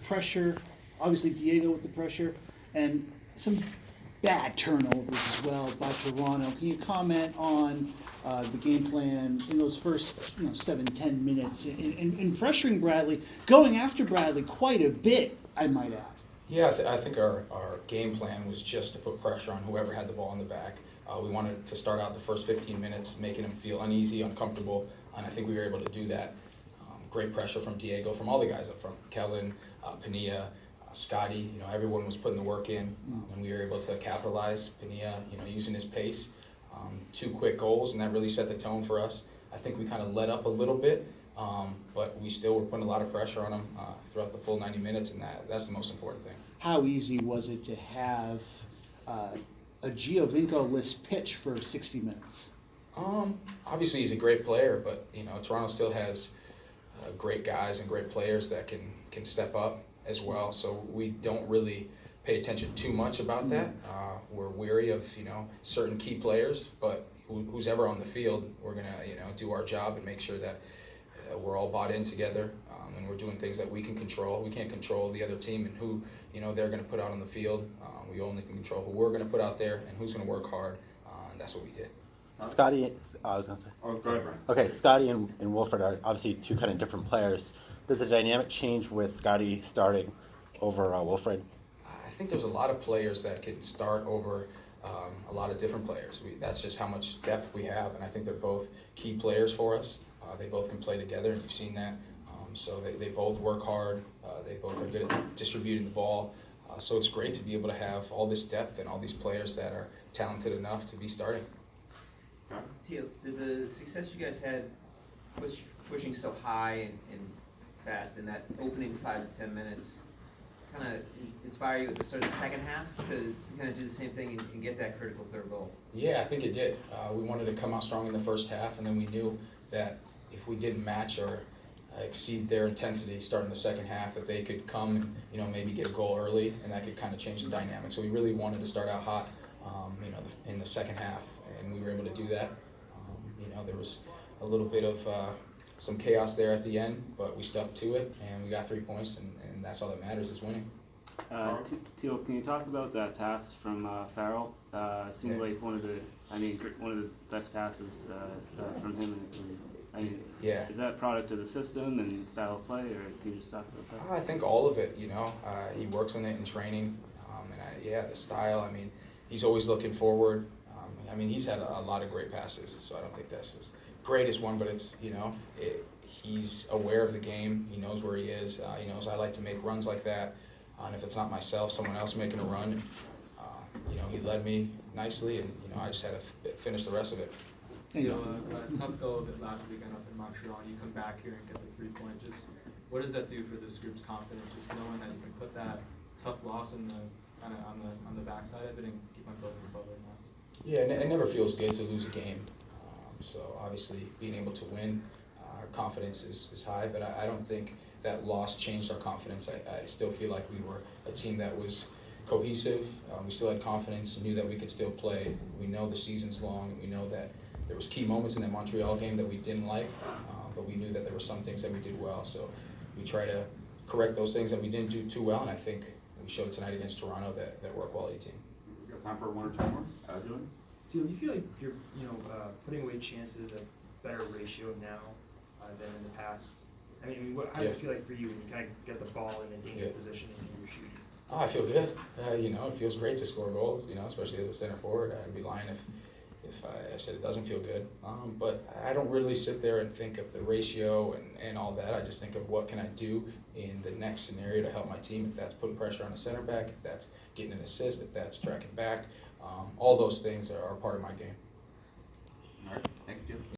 Pressure, obviously Diego with the pressure, and some bad turnovers as well by Toronto. Can you comment on the game plan in those first 7-10 minutes in pressuring Bradley, going after Bradley quite a bit, I might add? Yeah, I think our game plan was just to put pressure on whoever had the ball in the back. We wanted to start out the first 15 minutes making them feel uneasy, uncomfortable, and I think we were able to do that. Great pressure from Diego, from all the guys up front, Kellen, Pania, Scotty. Everyone was putting the work in, and we were able to capitalize. Pania, using his pace, 2 quick goals, and that really set the tone for us. I think we kind of let up a little bit, but we still were putting a lot of pressure on them throughout the full 90 minutes, and that's the most important thing. How easy was it to have a Giovinco-less pitch for 60 minutes? Obviously he's a great player, but Toronto still has great guys and great players that can step up as well. So we don't really pay attention too much about that. We're weary of certain key players, but who's ever on the field, we're gonna do our job and make sure that we're all bought in together, and we're doing things that we can control. We can't control the other team and who they're going to put out on the field. We only can control who we're going to put out there and who's going to work hard, and that's what we did. Scotty, I was going to say. Oh, go ahead, Brian. Okay, Scotty and Wilfred are obviously 2 kind of different players. Does the dynamic change with Scotty starting over Wilfred? I think there's a lot of players that can start over a lot of different players. That's just how much depth we have, and I think they're both key players for us. They both can play together, and you've seen that. So they both work hard. They both are good at distributing the ball. So it's great to be able to have all this depth and all these players that are talented enough to be starting. Teal, did the success you guys had pushing so high and fast in that opening 5 to 10 minutes kind of inspire you at the start of the second half to kind of do the same thing and get that critical third goal? Yeah, I think it did. We wanted to come out strong in the first half, and then we knew that if we didn't match or exceed their intensity starting the second half, that they could come and maybe get a goal early, and that could kind of change the dynamic. So we really wanted to start out hot in the second half, and we were able to do that. There was a little bit of some chaos there at the end, but we stuck to it, and we got 3 points, and that's all that matters, is winning. Teal, can you talk about that pass from Farrell? Seemed like one of the best passes from him. Yeah. Is that product of the system and style of play, or can you just talk about that? I think all of it. He works on it in training, and the style. He's always looking forward. He's had a lot of great passes, so I don't think that's his greatest one, but it's he's aware of the game. He knows where he is. He knows I like to make runs like that, and if it's not myself, someone else making a run. He led me nicely, and I just had to finish the rest of it. Tough go of it last weekend up in Montreal. You come back here and get the 3 points. Just what does that do for this group's confidence? Just knowing that you can put that tough loss in the kind of on the backside of it and keep on building forward now. Yeah, it never feels good to lose a game. So obviously, being able to win, our confidence is high. But I don't think that loss changed our confidence. I still feel like we were a team that was cohesive. We still had confidence, knew that we could still play. We know the season's long, and we know that there was key moments in that Montreal game that we didn't like, but we knew that there were some things that we did well. So we try to correct those things that we didn't do too well, and I think we showed tonight against Toronto that we're a quality team. We got time for 1 or 2 more. Julian? Do you feel like you're putting away chances at better ratio now than in the past? How does it feel like for you when you kind of get the ball in a dangerous position and you're shooting? I feel good. It feels great to score goals. Especially as a center forward. I'd be lying if I said it doesn't feel good. But I don't really sit there and think of the ratio and all that. I just think of what can I do in the next scenario to help my team. If that's putting pressure on a center back, if that's getting an assist, if that's tracking back, all those things are part of my game. All right. Thank you, Jim.